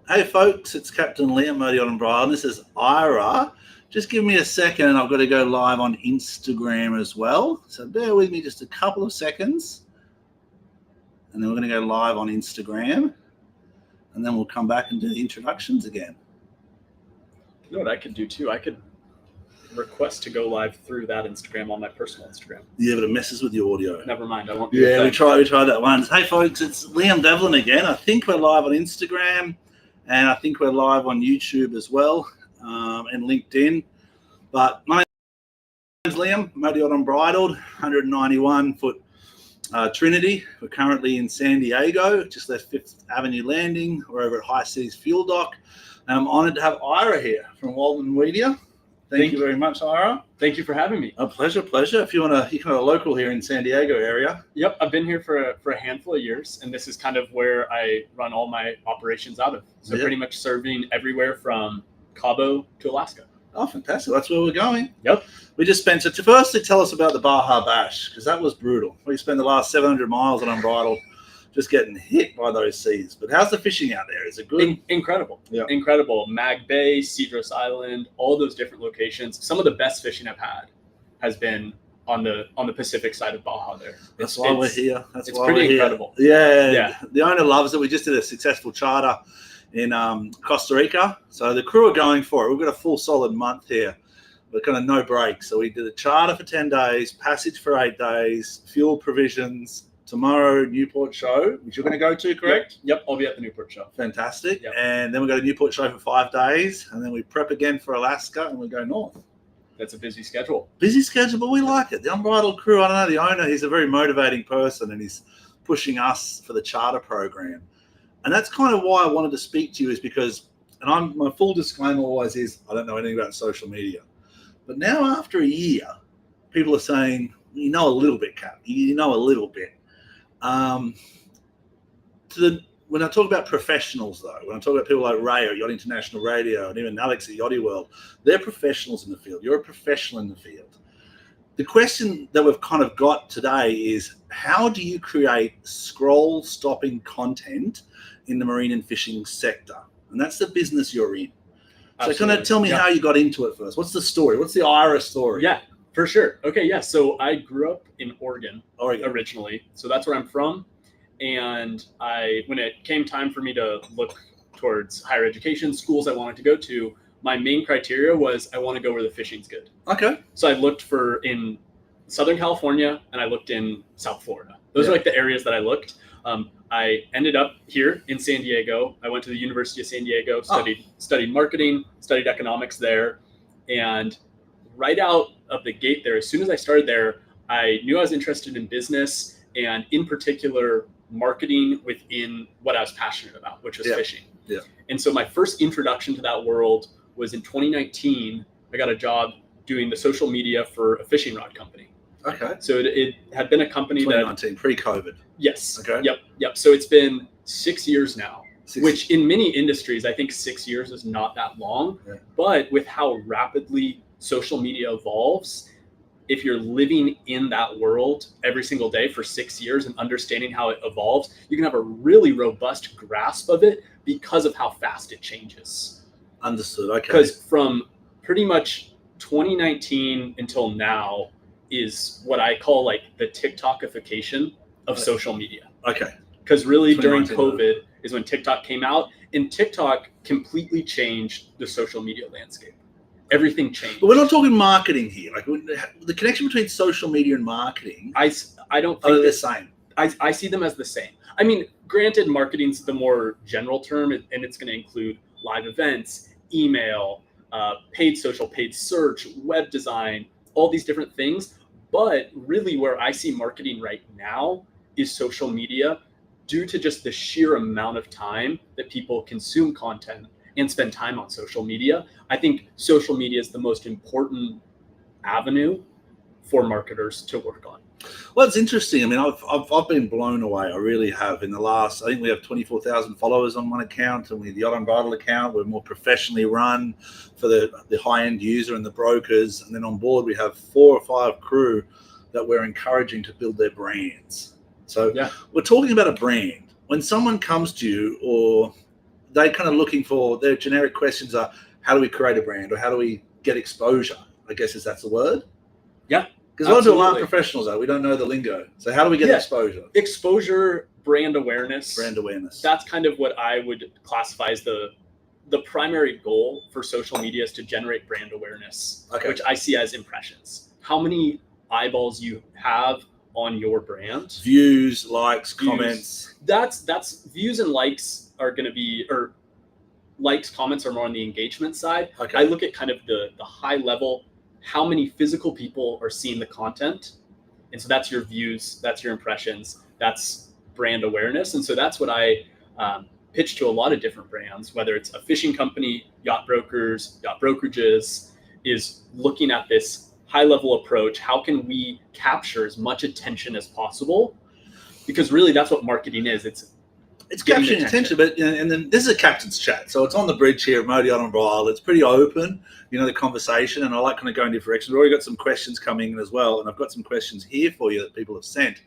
Hey folks, it's Captain Liam Media and Brian. This is Ira. Just give me a second and I've got to go live on Instagram as well. So bear with me just a couple of seconds. And then we're going to go live on Instagram. And then we'll come back and do the introductions again. You know what I could do too? I could request to go live through that Instagram on my personal Instagram. Yeah, but it messes with the audio. Never mind. I won't. Yeah, we tried that once. Hey folks, it's Liam Devlin again. I think we're live on Instagram. And I think we're live on YouTube as well, and LinkedIn. But my name's Liam, Modiot Unbridled, 191-foot Trinity. We're currently in San Diego, just left Fifth Avenue Landing. We're over at High Seas Fuel Dock. And I'm honoured to have Ira here from Waldman Media. Thank you very much, Ira. Thank you for having me. A pleasure. If you want to, you're kind of local here in San Diego area. Yep, I've been here for a handful of years, and this is kind of where I run all my operations out of. So pretty much serving everywhere from Cabo to Alaska. Oh, fantastic. That's where we're going. Yep. We just spent, so to firstly tell us about the Baja Bash, because that was brutal. We spent the last 700 miles on Unbridled just getting hit by those seas. But how's the fishing out there? Is it good? Incredible. Yeah. Incredible. Mag Bay, Cedros Island, all those different locations. Some of the best fishing I've had has been on the Pacific side of Baja there. That's why we're here. It's pretty incredible. Yeah. The owner loves it. We just did a successful charter in Costa Rica. So the crew are going for it. We've got a full solid month here. We're kind of no break. So we did a charter for 10 days, passage for 8 days, fuel provisions. Tomorrow, Newport show, which you're going to go to, correct? Yep, I'll be at the Newport show. Fantastic. Yep. And then we go to Newport show for 5 days, and then we prep again for Alaska, and we go north. That's a busy schedule. Busy schedule, but we like it. The Unbridled crew, I don't know, the owner, he's a very motivating person, and he's pushing us for the charter program. And that's kind of why I wanted to speak to you, is because, and my full disclaimer always is, I don't know anything about social media. But now after a year, people are saying, you know a little bit, Cap. You know a little bit. When I talk about professionals, though, when I talk about people like Ray at Yacht International Radio and even Alex at Yachty World, they're professionals in the field. You're a professional in the field. The question that we've kind of got today is, how do you create scroll-stopping content in the marine and fishing sector? And that's the business you're in. So kind of tell me how you got into it first. What's the story? What's the Ira story? Yeah. For sure. Okay, yeah. So I grew up in Oregon originally. So that's where I'm from. And when it came time for me to look towards higher education, schools I wanted to go to, my main criteria was I want to go where the fishing's good. Okay. So I looked in Southern California and I looked in South Florida. Those are like the areas that I looked. I ended up here in San Diego. I went to the University of San Diego, studied marketing, studied economics there. And right out of the gate there, as soon as I started there, I knew I was interested in business and in particular marketing within what I was passionate about, which was fishing. Yeah. And so my first introduction to that world was in 2019. I got a job doing the social media for a fishing rod company. Okay. So it had been a company 2019, pre-COVID. Yes. Okay. Yep. So it's been 6 years now, which in many industries, I think 6 years is not that long. Yeah. But with how rapidly social media evolves, if you're living in that world every single day for 6 years and understanding how it evolves, you can have a really robust grasp of it because of how fast it changes. Understood. Okay. Because from pretty much 2019 until now is what I call like the TikTokification of social media. Okay. Because really during COVID is when TikTok came out, and TikTok completely changed the social media landscape. Everything changed. But we're not talking marketing here. Like the connection between social media and marketing. I don't think they're the same. I see them as the same. I mean, granted, marketing's the more general term, and it's going to include live events, email, paid social, paid search, web design, all these different things. But really, where I see marketing right now is social media, due to just the sheer amount of time that people consume content and spend time on social media. I think social media is the most important avenue for marketers to work on. Well, it's interesting. I mean, I've been blown away. I really have. In the last, I think we have 24,000 followers on one account, and with the Yacht Unbridled account, we're more professionally run for the high-end user and the brokers. And then on board, we have 4 or 5 crew that we're encouraging to build their brands. So we're talking about a brand. When someone comes to you, or they kind of looking for their generic questions are, how do we create a brand, or how do we get exposure? I guess that's the word. Yeah. Because a lot of people aren't professionals, though. We don't know the lingo. So how do we get exposure? Exposure, brand awareness. Brand awareness. That's kind of what I would classify as the primary goal for social media, is to generate brand awareness, which I see as impressions. How many eyeballs you have on your brand. Views, likes, comments. That's views and likes are going to be, or likes, comments are more on the engagement side. I look at kind of the high level, how many physical people are seeing the content. And so that's your views, that's your impressions, that's brand awareness. And so that's what I pitch to a lot of different brands, whether it's a fishing company, yacht brokers, yacht brokerages, is looking at this high level approach. How can we capture as much attention as possible? Because really that's what marketing is. It's capturing attention. But and then this is a captain's chat, so it's on the bridge here at Modi Island Bridle. It's pretty open, the conversation, and I like kind of going different directions. We've already got some questions coming in as well, and I've got some questions here for you that people have sent.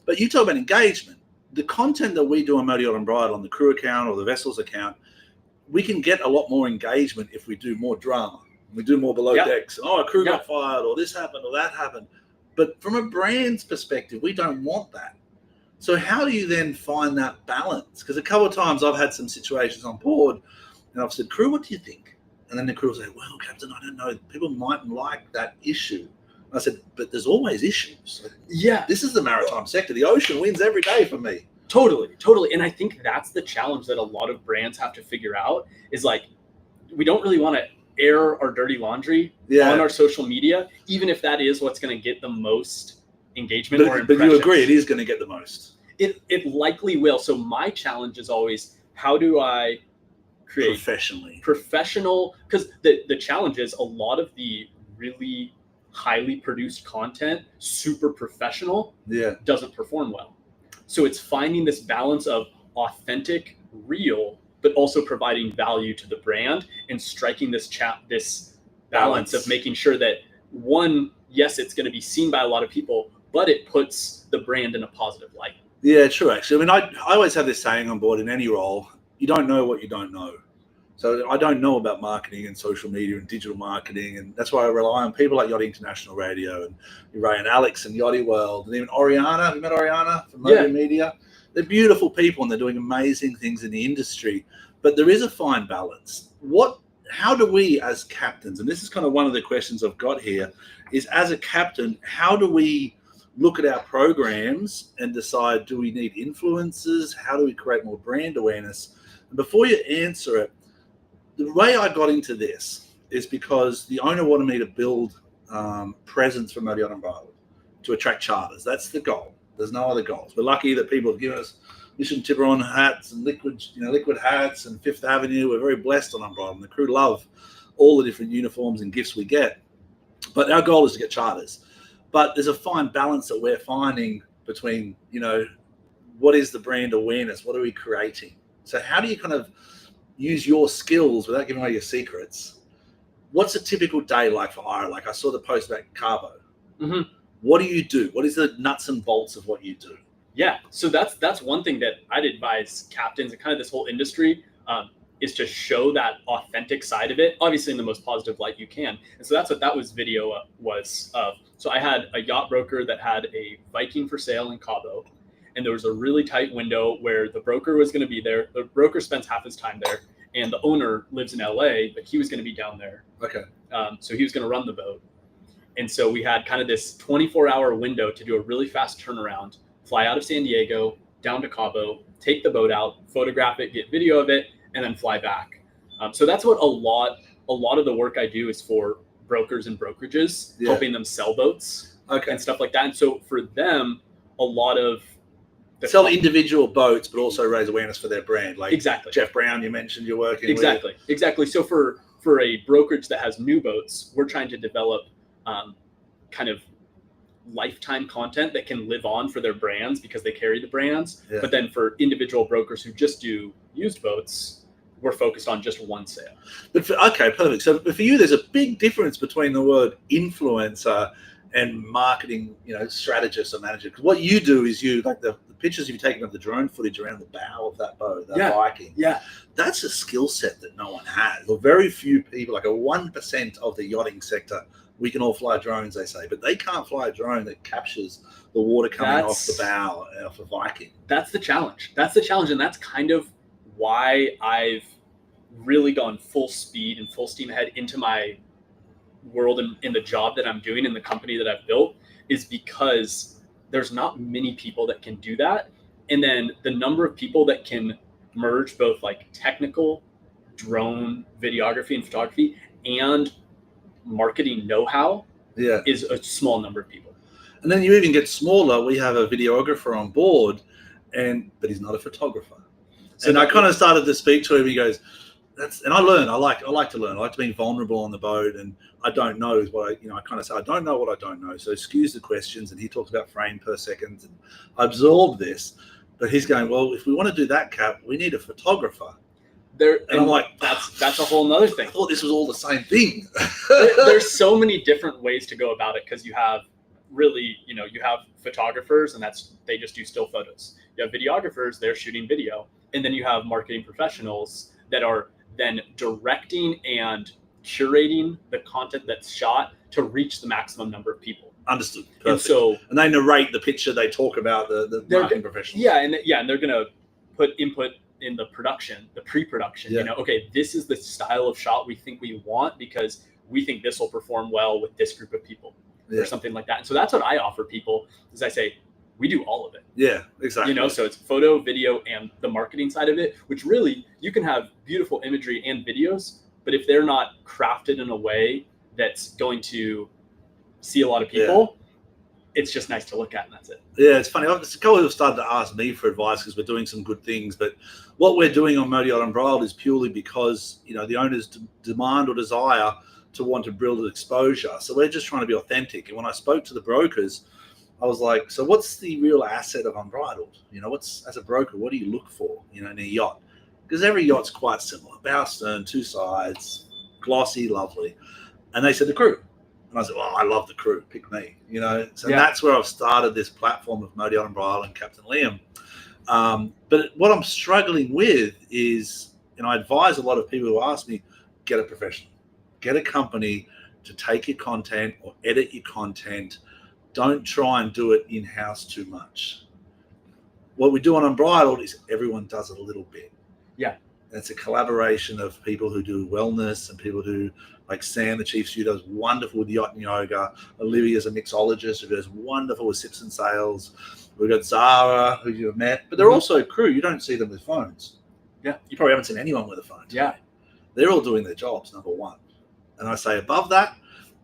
But you talk about engagement. The content that we do on Modi Island Bridle, on the crew account or the vessels account, we can get a lot more engagement if we do more drama. We do more below decks. Oh, a crew got fired, or this happened, or that happened. But from a brand's perspective, we don't want that. So how do you then find that balance? Because a couple of times I've had some situations on board, and I've said, crew, what do you think? And then the crew will say, well, Captain, I don't know. People mightn't like that issue. I said, but there's always issues. This is the maritime sector. The ocean wins every day for me. Totally. And I think that's the challenge that a lot of brands have to figure out, is like, we don't really want to air our dirty laundry on our social media, even if that is what's going to get the most engagement or impressions. But you agree it is going to get the most. It likely will. So my challenge is always, how do I create professional, because the challenge is a lot of the really highly produced content, super professional, doesn't perform well. So it's finding this balance of authentic, real, but also providing value to the brand, and striking this balance of making sure that, one, yes, it's going to be seen by a lot of people, but it puts the brand in a positive light. Yeah, true, actually. I mean, I always have this saying on board in any role: you don't know what you don't know. So I don't know about marketing and social media and digital marketing, and that's why I rely on people like Yachty International Radio and Ray and Alex and Yachty World, and even Oriana. Have you met Oriana from Waldman Media? They're beautiful people, and they're doing amazing things in the industry. But there is a fine balance. How do we as captains, and this is kind of one of the questions I've got here, is as a captain, how do we look at our programs and decide, do we need influencers? How do we create more brand awareness? And before you answer it, the way I got into this is because the owner wanted me to build presence for Modi Island Bridle to attract charters. That's the goal. There's no other goals. We're lucky that people have given us Mission Tiburon hats and liquid hats and Fifth Avenue. We're very blessed on Umbrella, and the crew love all the different uniforms and gifts we get. But our goal is to get charters. But there's a fine balance that we're finding between, what is the brand awareness? What are we creating? So how do you kind of use your skills without giving away your secrets? What's a typical day like for Ira? Like I saw the post about Carbo. Mm-hmm. What do you do? What is the nuts and bolts of what you do? Yeah, so that's one thing that I'd advise captains and kind of this whole industry is to show that authentic side of it, obviously in the most positive light you can. And so that's what that video was of. So I had a yacht broker that had a Viking for sale in Cabo, and there was a really tight window where the broker was going to be there. The broker spends half his time there, and the owner lives in LA, but he was going to be down there. Okay. So he was going to run the boat. And so we had kind of this 24-hour window to do a really fast turnaround, fly out of San Diego, down to Cabo, take the boat out, photograph it, get video of it, and then fly back. So that's what a lot of the work I do is for brokers and brokerages, helping them sell boats and stuff like that. And so for them, a lot of sell individual boats, but also raise awareness for their brand. Like Jeff Brown, you mentioned you're working with. Exactly. So for a brokerage that has new boats, we're trying to develop kind of lifetime content that can live on for their brands because they carry the brands. Yeah. But then for individual brokers who just do used boats, we're focused on just one sale. But perfect. So for you, there's a big difference between the word influencer and marketing, strategist or manager. Because what you do is the pictures you've taken of the drone footage around the bow of that boat, that Yeah. Viking. Yeah. That's a skill set that no one has, or very few people, like a 1% of the yachting sector. We can all fly drones, they say, but they can't fly a drone that captures the water coming off the bow of a Viking. That's the challenge. That's the challenge, and that's kind of why I've really gone full speed and full steam ahead into my world and in the job that I'm doing in the company that I've built, is because there's not many people that can do that. And then the number of people that can merge both like technical drone videography and photography and marketing know-how is a small number of people. And then you even get smaller. We have a videographer on board, but he's not a photographer. So I kind of started to speak to him. He goes, and I learn. I like to learn. I like to be vulnerable on the boat, and I don't know is what I kind of say. I don't know what I don't know. So excuse the questions. And he talks about frame per second, and I absorb this. But he's going, well, if we want to do that, Cap, we need a photographer. And I'm like, that's a whole nother thing. I thought this was all the same thing. There's so many different ways to go about it, because you have really, you have photographers, and they just do still photos. You have videographers, they're shooting video. And then you have marketing professionals that are then directing and curating the content that's shot to reach the maximum number of people. Understood. Perfect. And they narrate the picture. They talk about the marketing professionals. Yeah, and they're going to put input in the production, the pre-production. Yeah. Okay, this is the style of shot we think we want, because we think this will perform well with this group of people, or something like that. And so that's what I offer people, is I say, we do all of it. Yeah, exactly. So it's photo, video, and the marketing side of it, which really, you can have beautiful imagery and videos, but if they're not crafted in a way that's going to see a lot of people, it's just nice to look at, and that's it. Yeah, it's funny. A couple of people started to ask me for advice because we're doing some good things, but what we're doing on Modi Yacht Unbridled is purely because the owners demand or desire to want to build exposure. So we're just trying to be authentic. And when I spoke to the brokers, I was like, so what's the real asset of Unbridled? As a broker, what do you look for, in a yacht? Because every yacht's quite similar. Bow, stern, two sides, glossy, lovely. And they said the crew. And I said, well, I love the crew. Pick me, So that's where I've started this platform of Modi Yacht Unbridled and Captain Liam. But what I'm struggling with is, I advise a lot of people who ask me, get a professional. Get a company to take your content or edit your content. Don't try and do it in-house too much. What we do on Unbridled is everyone does it a little bit. Yeah. And it's a collaboration of people who do wellness and people who, like Sam, the chief steward, does wonderful with yacht and yoga. Olivia's a mixologist who does wonderful with sips and sails. We've got Zara, who you've met. But they're also crew. You don't see them with phones. Yeah. You probably haven't seen anyone with a phone today. Yeah. They're all doing their jobs, number one. And I say above that,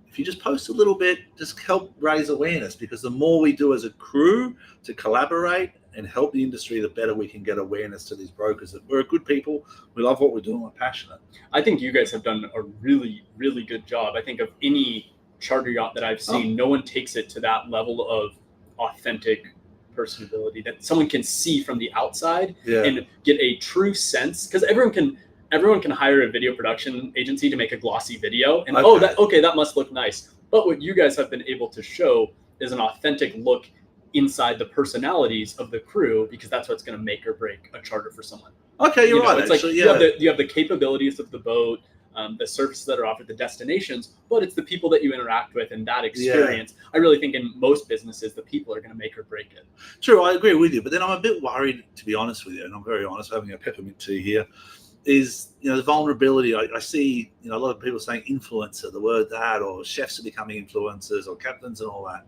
if you just post a little bit, just help raise awareness, because the more we do as a crew to collaborate and help the industry, the better we can get awareness to these brokers that we're good people. We love what we're doing. We're passionate. I think you guys have done a really, really good job. I think of any charter yacht that I've seen, no one takes it to that level of authentic personability that someone can see from the outside and get a true sense, because everyone can hire a video production agency to make a glossy video and that must look nice. But what you guys have been able to show is an authentic look inside the personalities of the crew, because that's what's going to make or break a charter for someone. Okay, you're right. It's actually, you have the capabilities of the boat, the services that are offered, the destinations, but it's the people that you interact with and that experience. I really think in most businesses, the people are going to make or break it. True, I agree with you. But then I'm a bit worried, to be honest with you, and I'm very honest, having a peppermint tea here, is the vulnerability. I see a lot of people saying influencer, the word that, or chefs are becoming influencers, or captains and all that.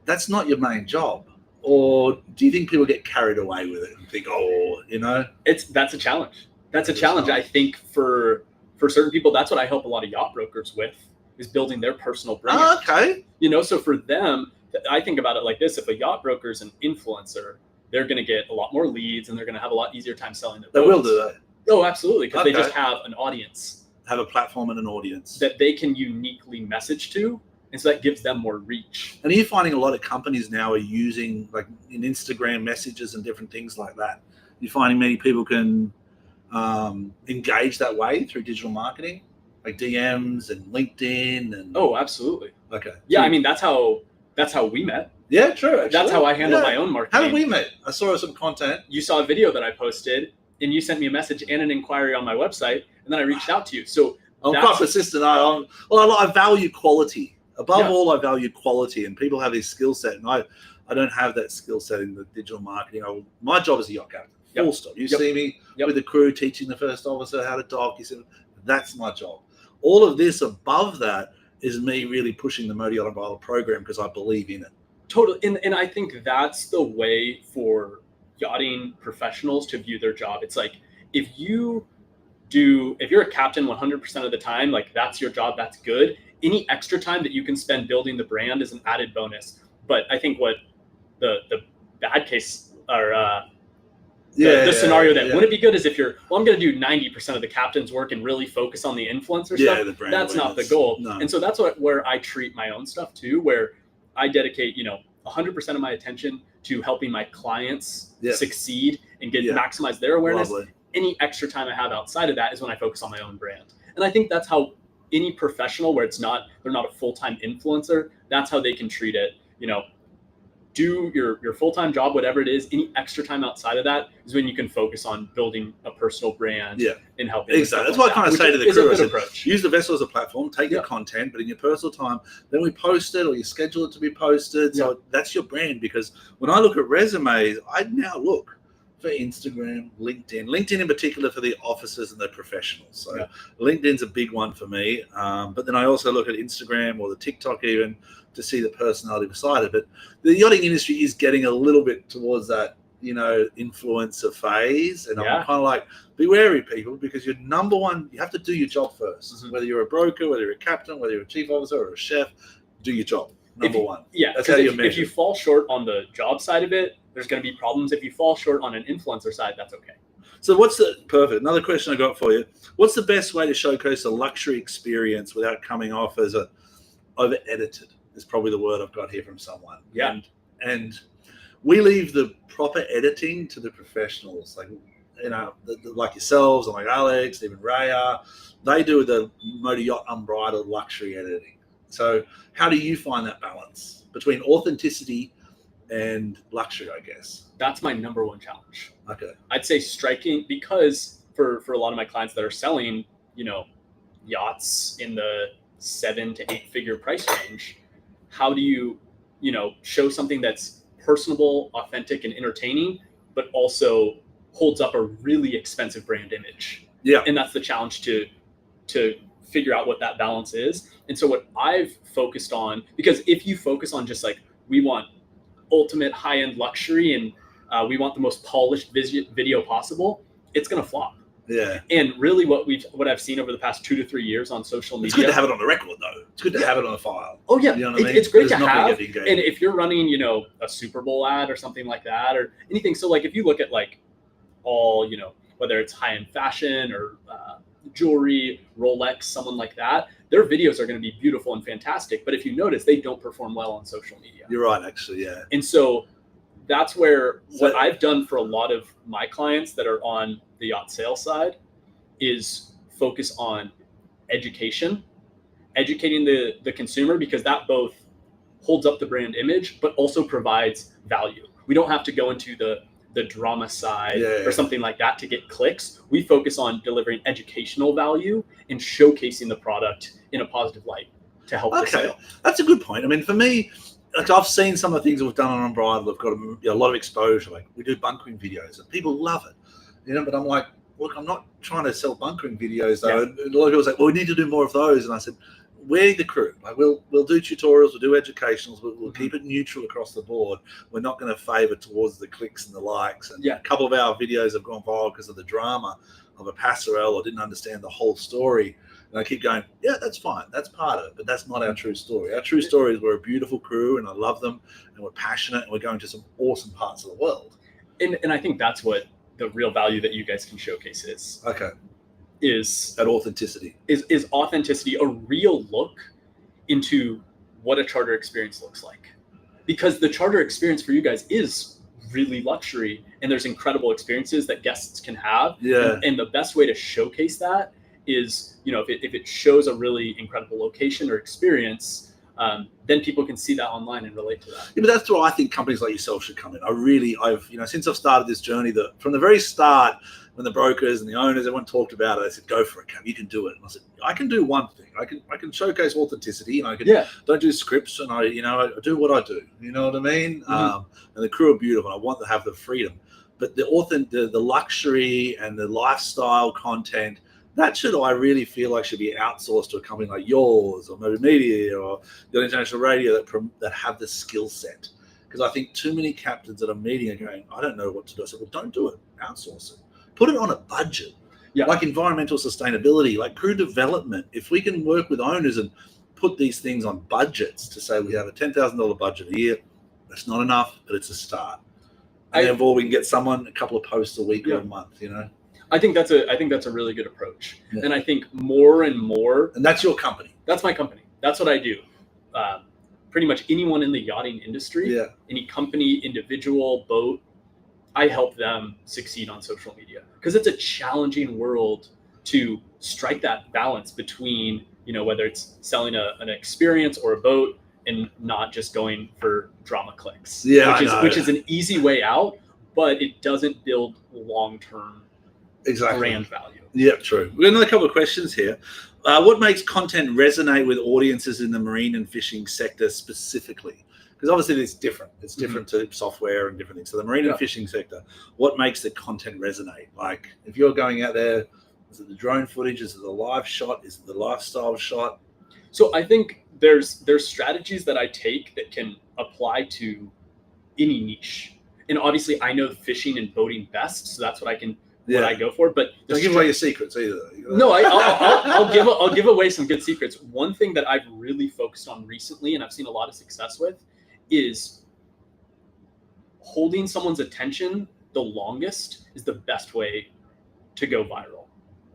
That's not your main job. Or do you think people get carried away with it and think, that's a challenge. That's a challenge. I think for certain people, that's what I help a lot of yacht brokers with, is building their personal brand. Okay. So for them, I think about it like this: if a yacht broker is an influencer, they're going to get a lot more leads, and they're going to have a lot easier time selling their boats. They will do that. Oh, absolutely, because they just have an audience. Have a platform and an audience that they can uniquely message to, and so that gives them more reach. And are you finding a lot of companies now are using, like, in Instagram messages and different things like that? You're finding many people can engage that way through digital marketing, like DMs and LinkedIn and. Oh, absolutely. Okay. Yeah, I mean that's how we met. Yeah, true. Actually. That's how I handle my own marketing. How did we meet? I saw some content. You saw a video that I posted, and you sent me a message and an inquiry on my website, and then I reached out to you. So I'm quite persistent. I value quality. Above all, I value quality, and people have this skill set, and I don't have that skill set in the digital marketing. My job is a yacht captain. Full stop. You see me with the crew teaching the first officer how to dock. You said that's my job. All of this above that is me really pushing the Motor Yacht Umbrella program because I believe in it. Totally, and I think that's the way for yachting professionals to view their job. It's like if you're a captain 100% of the time, like that's your job, that's good. Any extra time that you can spend building the brand is an added bonus. But I think what the bad case or the scenario that wouldn't be good is if I'm going to do 90% of the captain's work and really focus on the influencer stuff. The brand that's not the goal. No. And so that's where I treat my own stuff too, where I dedicate 100% of my attention to helping my clients succeed and maximize their awareness. Lovely. Any extra time I have outside of that is when I focus on my own brand. And I think that's how any professional where they're not a full-time influencer, that's how they can treat it. Do your full-time job, whatever it is. Any extra time outside of that is when you can focus on building a personal brand and helping. Exactly. That's what I kind of say to the crew. I said, use the vessel as a platform, take your content, but in your personal time, then we post it or you schedule it to be posted. So that's your brand. Because when I look at resumes, I now look for Instagram, LinkedIn in particular for the officers and the professionals. So LinkedIn's a big one for me. But then I also look at Instagram or the TikTok even to see the personality beside it. But the yachting industry is getting a little bit towards that, influencer phase. And I'm kind of like, be wary, people, because you're number one, you have to do your job first. Mm-hmm. Whether you're a broker, whether you're a captain, whether you're a chief officer or a chef, do your job. Number one. Yeah, that's how you measure. If you fall short on the job side of it, there's going to be problems. If you fall short on an influencer side, that's okay. So perfect. Another question I got for you. What's the best way to showcase a luxury experience without coming off as over-edited? Is probably the word I've got here from someone. Yeah. And we leave the proper editing to the professionals, like like yourselves and like Alex, even Raya. They do the Motor Yacht Unbridled luxury editing. So how do you find that balance between authenticity and luxury, I guess? That's my number one challenge. Okay. I'd say striking, because for a lot of my clients that are selling, yachts in the 7 to 8 figure price range, how do you, show something that's personable, authentic, and entertaining, but also holds up a really expensive brand image? Yeah. And that's the challenge to figure out what that balance is. And so what I've focused on, because if you focus on just like, we want ultimate high-end luxury and we want the most polished video possible, it's going to flop. Yeah. And really what I've seen over the past 2 to 3 years on social media. It's good to have it on the record though. It's good to have it on a file. Oh yeah. You know what I mean? It's great to have. And if you're running, a Super Bowl ad or something like that or anything. So like if you look at like all, whether it's high-end fashion or jewelry, Rolex, someone like that, their videos are going to be beautiful and fantastic. But if you notice, they don't perform well on social media. You're right, actually, yeah. And so that's where what I've done for a lot of my clients that are on the yacht sales side is focus on educating the consumer, because that both holds up the brand image, but also provides value. We don't have to go into the drama side or something like that to get clicks. We focus on delivering educational value and showcasing the product in a positive light to help the sale. That's a good point. I mean, for me, like I've seen some of the things we've done on Unbridled. We've got a lot of exposure. Like we do bunkering videos and people love it, but I'm like, look, I'm not trying to sell bunkering videos though. And a lot of people say, well, we need to do more of those. And I said, we're the crew. Like we'll do tutorials, we'll do educationals, we'll keep it neutral across the board. We're not going to favor towards the clicks and the likes. And a couple of our videos have gone viral because of the drama of a passerelle or didn't understand the whole story. And I keep going, yeah, that's fine. That's part of it, but that's not our true story. Our true story is we're a beautiful crew and I love them and we're passionate and we're going to some awesome parts of the world. And I think that's what the real value that you guys can showcase is. Okay. Is that authenticity. Is authenticity, a real look into what a charter experience looks like. Because the charter experience for you guys is really luxury and there's incredible experiences that guests can have. Yeah. And the best way to showcase that is, if it shows a really incredible location or experience, then people can see that online and relate to that. Yeah, but that's where I think companies like yourself should come in. Since I've started this journey, from the very start, when the brokers and the owners, everyone talked about it, I said, go for it, Cam, you can do it. And I said, I can do one thing. I can showcase authenticity, and I can don't do scripts, and I do what I do. You know what I mean? And the crew are beautiful. And I want to have the freedom, but the luxury and the lifestyle content, that I really feel like should be outsourced to a company like yours or Waldman Media or the International Radio that have the skill set. Because I think too many captains at a meeting are going, I don't know what to do. I said, well, don't do it. Outsource it. Put it on a budget. Yeah. Like environmental sustainability, like crew development. If we can work with owners and put these things on budgets to say we have a $10,000 budget a year, that's not enough, but it's a start. And therefore we can get someone a couple of posts a week or a month, I think that's a really good approach. And I think more and more. And that's your company. That's my company. That's what I do. Pretty much anyone in the yachting industry, any company, individual, boat, I help them succeed on social media, because it's a challenging world to strike that balance between, whether it's selling an experience or a boat and not just going for drama clicks, which is an easy way out, but it doesn't build long-term brand value. Yeah, true. We've got another couple of questions here. What makes content resonate with audiences in the marine and fishing sector specifically? Because obviously it's different. It's different to software and different things. So the marine and fishing sector, what makes the content resonate? Like if you're going out there, is it the drone footage? Is it the live shot? Is it the lifestyle shot? So I think there's strategies that I take that can apply to any niche. And obviously I know fishing and boating best, so that's what I can what I go for. But don't give away your secrets either. No, I'll give away some good secrets. One thing that I've really focused on recently, and I've seen a lot of success with, is holding someone's attention the longest is the best way to go viral.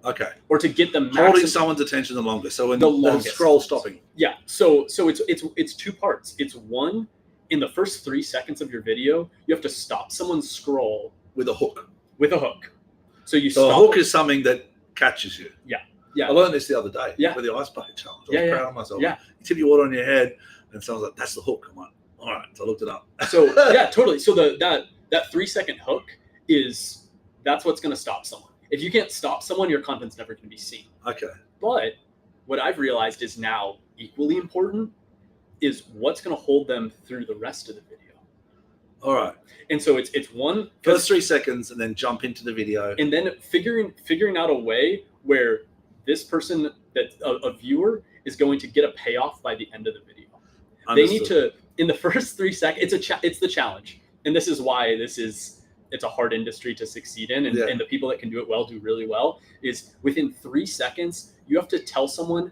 Okay. Or to get them holding someone's attention the longest. So when the scroll stopping. Yeah. So it's two parts. It's one, in the first 3 seconds of your video, you have to stop someone's scroll with a hook. So a hook is something that catches you. Yeah. I learned this the other day with the ice bucket challenge. I was proud of myself. Yeah. You tip your water on your head, and someone's like, "That's the hook." I'm like, "All right." So I looked it up. So totally. So that 3-second hook that's what's going to stop someone. If you can't stop someone, your content's never going to be seen. Okay. But what I've realized is now equally important is what's going to hold them through the rest of the video. All right. And so it's one first 3 seconds, and then jump into the video, and then figuring out a way where this person, that a viewer, is going to get a payoff by the end of the video. Understood. They need to, in the first 3 seconds, it's the challenge, and this is why it's a hard industry to succeed in, and the people that can do it well do really well. Is within 3 seconds you have to tell someone,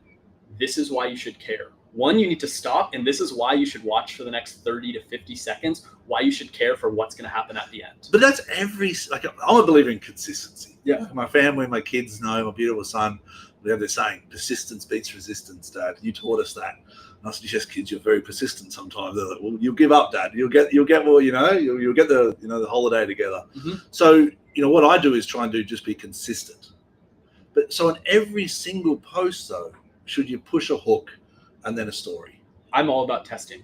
this is why you should care. One, you need to stop, and this is why you should watch for the next 30 to 50 seconds, why you should care for what's going to happen at the end. But that's I'm a believer in consistency. Yeah. My family, my kids know, my beautiful son, we have this saying, persistence beats resistance, Dad. You taught us that. And I said, yes, kids, you're very persistent sometimes. They're like, well, you'll give up, Dad. You'll get more, you'll get the holiday together. Mm-hmm. So, what I do is try and just be consistent. But so in every single post, though, should you push a hook and then a story? I'm all about testing.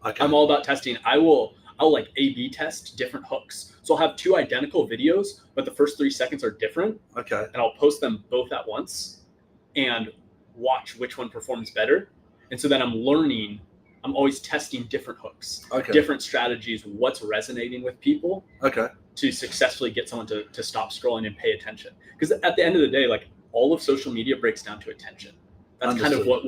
Okay. I'm all about testing. I'll like A/B test different hooks. So I'll have 2 identical videos, but the first 3 seconds are different. Okay. And I'll post them both at once and watch which one performs better. And so then I'm always testing different hooks, different strategies, what's resonating with people to successfully get someone to stop scrolling and pay attention. Because at the end of the day, like, all of social media breaks down to attention. That's kind of what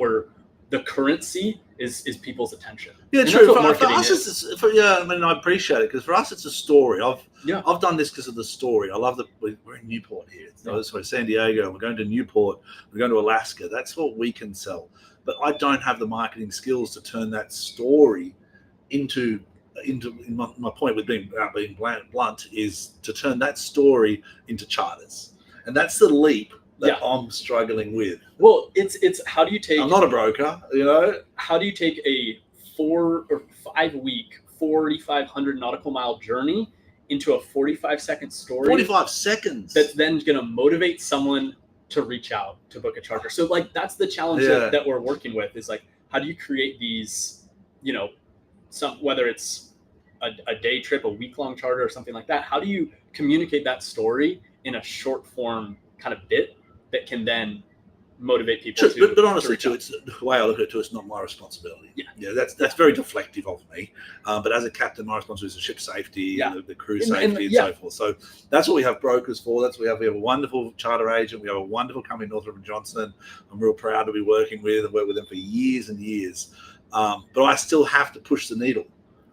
the currency is people's attention. Yeah, and true. For us, I appreciate it, because for us, it's a story. I've done this because of the story. I love we're in Newport here. So San Diego, we're going to Newport, we're going to Alaska. That's what we can sell. But I don't have the marketing skills to turn that story into my point with being blunt is to turn that story into charters. And that's the leap that I'm struggling with. Well, it's how do you take... I'm not a broker, How do you take a 4 or 5 week, 4,500 nautical mile journey into a 45-second story? 45 seconds. That's then going to motivate someone to reach out to book a charter. So, like, that's the challenge that we're working with, is like, how do you create these, whether it's a day trip, a week-long charter, or something like that? How do you communicate that story in a short form kind of bit that can then motivate people but honestly, too, it's the way I look at it too. It's not my responsibility. Yeah, that's very deflective of me. But as a captain, my responsibility is the ship safety, the crew safety, and so forth. So that's what we have brokers for. That's what we have. We have a wonderful charter agent. We have a wonderful company, Northrop & Johnson. I'm real proud to be working with and worked with them for years and years. But I still have to push the needle.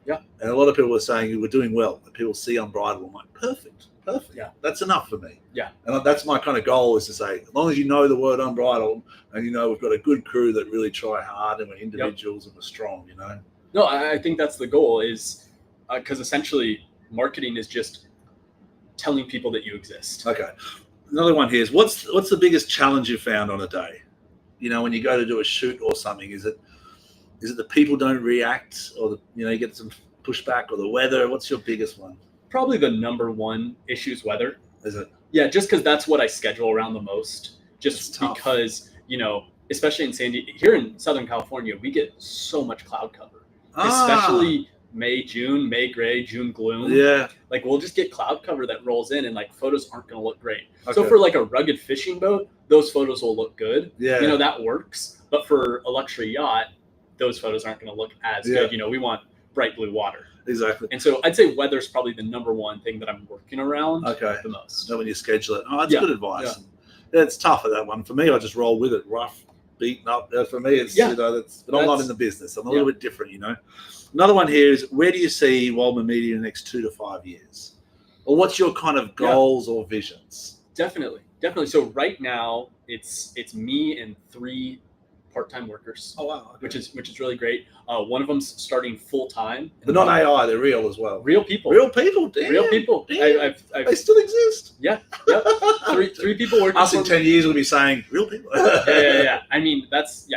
Yeah. And a lot of people are saying you were doing well. People see Unbridled. I'm like, perfect. Yeah, that's enough for me. Yeah, and that's my kind of goal, is to say, as long as you know the word Unbridled, and we've got a good crew that really try hard, and we're individuals and we're strong. No, I think that's the goal, is because essentially marketing is just telling people that you exist. Okay, another one here is what's the biggest challenge you found on a day? When you go to do a shoot or something, is it the people don't react, or you get some pushback, or the weather? What's your biggest one? Probably the number one issue is weather. Is it? Yeah, just because that's what I schedule around the most. Just because, especially in here in Southern California, we get so much cloud cover, especially May, gray, June gloom. Yeah. Like we'll just get cloud cover that rolls in, and like photos aren't going to look great. Okay. So for like a rugged fishing boat, those photos will look good. Yeah. That works. But for a luxury yacht, those photos aren't going to look as good. We want bright blue water. Exactly. And so I'd say weather's probably the number one thing that I'm working around the most. So when you schedule it, that's good advice. Yeah. It's tough at that one. For me, I just roll with it, rough, beaten up. For me, it's but I'm not in the business. I'm a little bit different, Another one here is, where do you see Waldman Media in the next 2 to 5 years? Or what's your kind of goals or visions? Definitely. So right now it's me and 3 part-time workers. Oh wow! Okay. Which is really great. One of them's starting full-time. They're not AI; they're real as well. Real people. Damn. Real people. Damn. They still exist. Yeah. Three people working. Us in 10 years, we'll be saying real people. Yeah. I mean, that's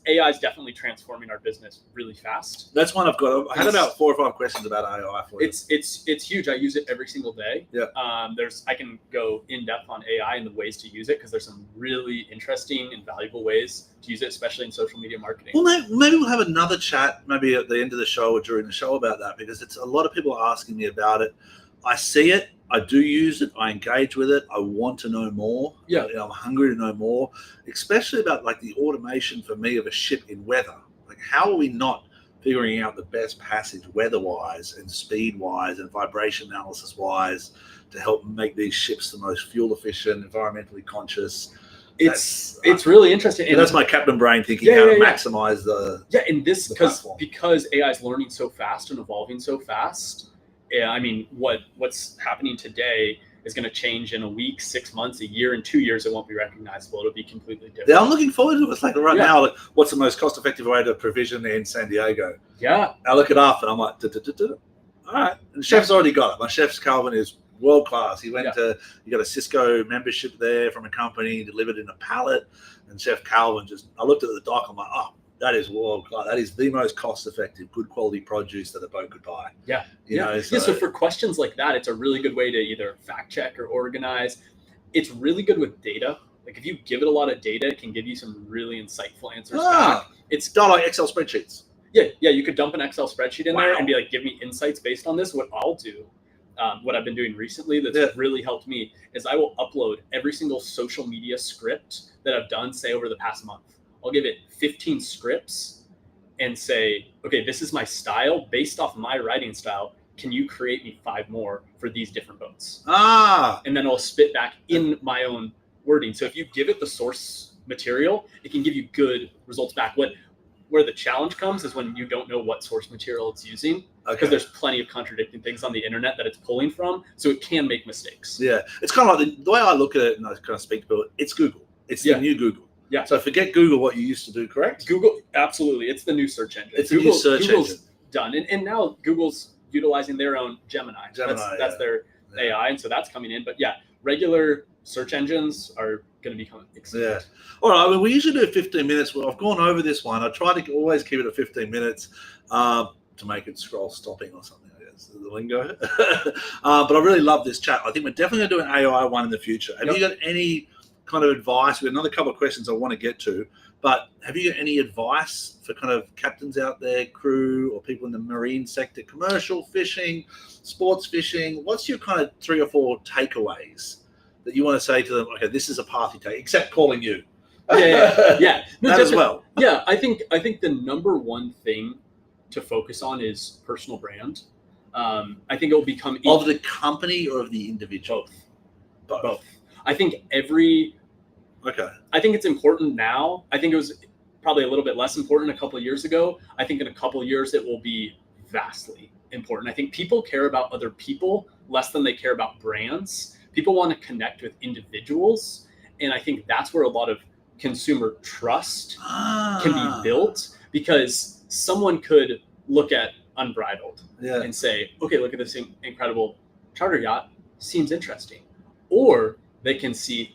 AI is definitely transforming our business really fast. That's one I've got. I had about 4 or 5 questions about AI for you. It's huge. I use it every single day. Yeah. I can go in depth on AI and the ways to use it, because there's some really interesting and valuable ways to use it, especially in social media marketing. Well, maybe we'll have another chat, maybe at the end of the show or during the show, about that, because it's a lot of people are asking me about it. I see it. I do use it. I engage with it. I want to know more. Yeah. I'm hungry to know more, especially about like the automation for me of a ship in weather. Like, how are we not figuring out the best passage weather-wise and speed-wise and vibration analysis-wise to help make these ships the most fuel-efficient, environmentally conscious? It's really interesting. And that's my captain brain thinking how to maximize the and this because AI is learning so fast and evolving so fast. Yeah, I mean, what's happening today is going to change in a week, 6 months, a year, in 2 years. It won't be recognizable. It'll be completely different. Yeah, I'm looking forward to it. It's like right now, like, what's the most cost-effective way to provision in San Diego? Yeah, I look it up and I'm like, all right. And the chef's already got it. My chef's Calvin is world class. He got a Cisco membership there from a company, delivered in a pallet, and Chef Calvin I looked at the dock. I'm like, oh, that is world class. That is the most cost-effective, good quality produce that a boat could buy. So for questions like that, it's a really good way to either fact check or organize. It's really good with data. Like if you give it a lot of data, it can give you some really insightful answers back. It's not like Excel spreadsheets. Yeah. You could dump an Excel spreadsheet in there and be like, give me insights based on this. What I'll do, what I've been doing recently that's really helped me, is I will upload every single social media script that I've done, say over the past month. I'll give it 15 scripts and say, okay, this is my style. Based off my writing style, can you create me 5 more for these different boats? And then I'll spit back in my own wording. So if you give it the source material, it can give you good results back. Where the challenge comes is when you don't know what source material it's using, because there's plenty of contradicting things on the internet that it's pulling from. So it can make mistakes. Yeah. It's kind of like the way I look at it, and I kind of speak to people, it's Google. It's the new Google. Yeah. So forget Google, what you used to do, correct? Google, absolutely. It's the new search engine. It's the new search engine. Done. And now Google's utilizing their own Gemini. That's their AI. And so that's coming in. But regular search engines are going to become extinct. Yeah. All right. I mean, we usually do 15 minutes. Well, I've gone over this one. I try to always keep it at 15 minutes to make it scroll stopping or something. The lingo. But I really love this chat. I think we're definitely going to do an AI one in the future. Have you got any kind of advice? We have another couple of questions I want to get to, But have you got any advice for kind of captains out there, crew, or people in the marine sector, commercial fishing, sports fishing? What's your kind of 3 or 4 takeaways that you want to say to them? Okay, this is a path you take, except calling you. Yeah. No, that as well. Yeah, I think the number one thing to focus on is personal brand. I think it will become of the company or of the individual. Both. I think I think it's important now. I think it was probably a little bit less important a couple of years ago. I think in a couple of years it will be vastly important. I think people care about other people less than they care about brands. People want to connect with individuals, and I think that's where a lot of consumer trust can be built, because someone could look at Unbridled and say, okay, look at this incredible charter yacht, seems interesting. Or they can see,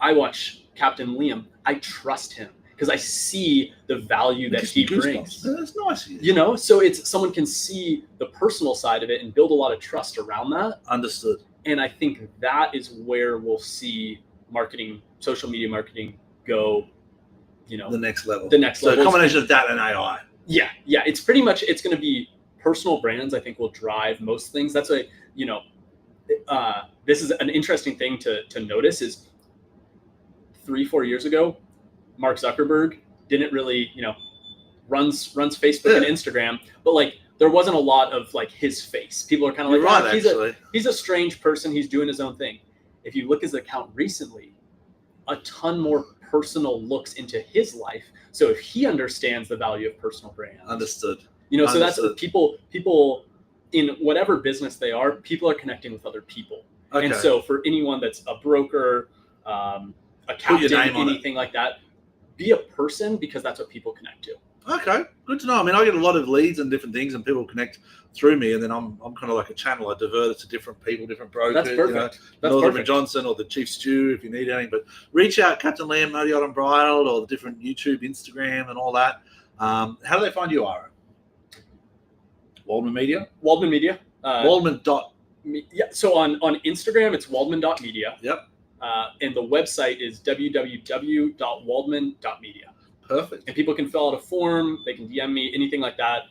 I watch Captain Liam, I trust him because I see the value that he brings. That's nice. You know, so it's someone can see the personal side of it and build a lot of trust around that. Understood. And I think that is where we'll see marketing, social media marketing go, you know, the next level. So a combination of data and AI. Yeah. It's pretty much, it's going to be personal brands, I think, will drive most things. That's why, you know, this is an interesting thing to notice is 3-4 years ago, Mark Zuckerberg didn't really, you know, runs Facebook and Instagram, but like there wasn't a lot of like his face. People are kind of like, he's a strange person. He's doing his own thing. If you look at his account recently, a ton more personal looks into his life. So if he understands the value of personal brand, understood. You know, so that's people in whatever business they are, people are connecting with other people. Okay. And so for anyone that's a broker, a captain, anything like that, be a person, because that's what people connect to. Okay, good to know. I mean, I get a lot of leads and different things, and people connect through me, and then I'm kind of like a channel. I divert it to different people, different brokers. That's perfect. You know, that's Northern perfect. Johnson or the Chief Stew if you need anything. But reach out, Captain Liam, Motor Yacht Unbridled, or the different YouTube, Instagram, and all that. How do they find you, Ira? Waldman Media. Waldman Media. Waldman. Yeah. So on Instagram, it's waldman.media. Yep. And the website is www.waldman.media. Perfect. And people can fill out a form. They can DM me, anything like that,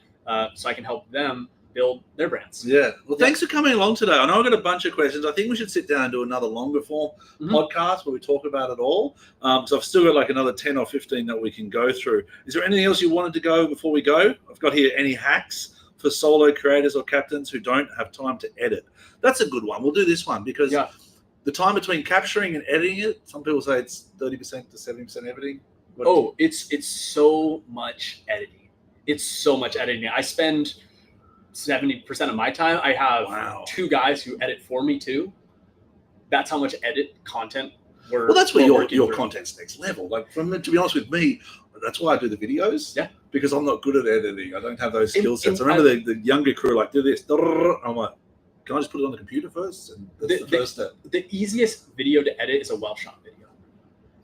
so I can help them build their brands. Yeah. Well, thanks for coming along today. I know I've got a bunch of questions. I think we should sit down and do another longer form podcast where we talk about it all. So I've still got like another 10 or 15 that we can go through. Is there anything else you wanted to go before we go? I've got here any hacks for solo creators or captains who don't have time to edit. That's a good one. We'll do this one because the time between capturing and editing it, some people say it's 30% to 70% editing. It's so much editing. It's so much editing. I spend 70% of my time. I have 2 guys who edit for me too. That's how much edit content well, that's where your content's next level. Like, to be honest with me, that's why I do the videos. Yeah. Because I'm not good at editing. I don't have those skill sets. I remember the younger crew like, do this. I'm like, can I just put it on the computer first? And that's the first step. The easiest video to edit is a well-shot video.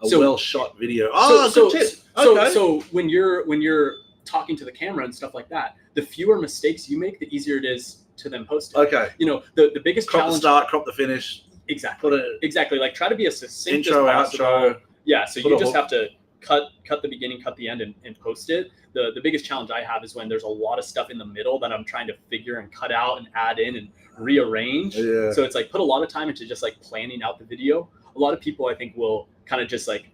Well-shot video. Oh, good tip. So when you're talking to the camera and stuff like that, the fewer mistakes you make, the easier it is to then post it. Okay. You know, the biggest crop challenge. The start, crop the finish. Exactly. Exactly. Like, try to be as succinct intro, as possible. outro. Yeah. So you just have to cut the beginning, cut the end, and post it. The biggest challenge I have is when there's a lot of stuff in the middle that I'm trying to figure and cut out and add in and rearrange. Yeah. So it's like put a lot of time into just like planning out the video. A lot of people, I think, will kind of just like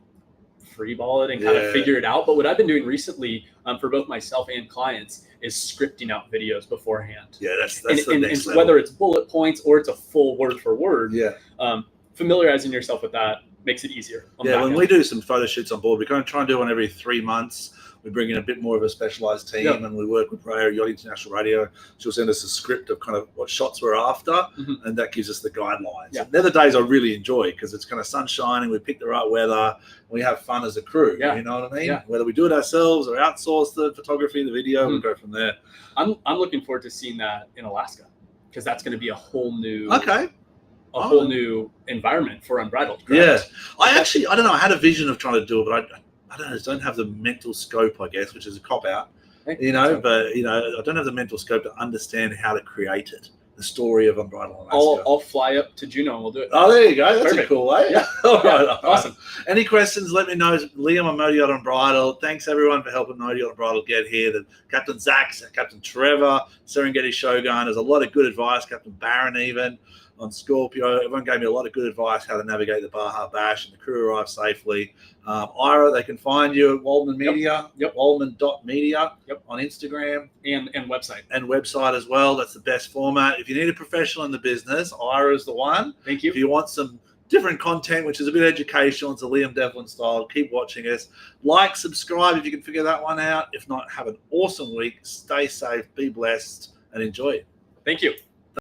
freeball it and kind of figure it out. But what I've been doing recently for both myself and clients is scripting out videos beforehand. Yeah, that's the next level. Whether it's bullet points or it's a full word for word. Yeah. Familiarizing yourself with that makes it easiar. When we do some photo shoots on board, we kind of try and do one every 3 months. We bring in a bit more of a specialized team, and we work with Raya Yacht International Radio. She'll send us a script of kind of what shots we're after, and that gives us the guidelines. Yeah. They're the days I really enjoy because it's kind of sun shining, we pick the right weather, and we have fun as a crew. Yeah. You know what I mean? Yeah. Whether we do it ourselves or outsource the photography, the video, we go from there. I'm looking forward to seeing that in Alaska because that's going to be a whole new whole new environment for Unbridled. Correct? Yeah, I don't know. I had a vision of trying to do it, but I don't have the mental scope, I guess, which is a cop out, but I don't have the mental scope to understand how to create it. the story of Unbridled Alaska. I'll fly up to Juneau and we'll do it. Oh, there you go. That's Perfect. a cool way. Yeah. All right, all right. Awesome. Any questions, let me know. Liam on Modiot Unbridled. Thanks, everyone, for helping Modiot Unbridled get here. Captain Zach, Captain Trevor, Serengeti Shogun. There's a lot of good advice. Captain Barron, even on Scorpio. Everyone gave me a lot of good advice how to navigate the Baja Bash, and the crew arrived safely. Ira, they can find you at Waldman Media, Waldman.media on Instagram. And website. And website as well. That's the best format. If you need a professional in the business, Ira is the one. Thank you. If you want some different content, which is a bit educational, it's a Liam Devlin style, keep watching us. Like, subscribe if you can figure that one out. If not, have an awesome week. Stay safe, be blessed, and enjoy it. Thank you.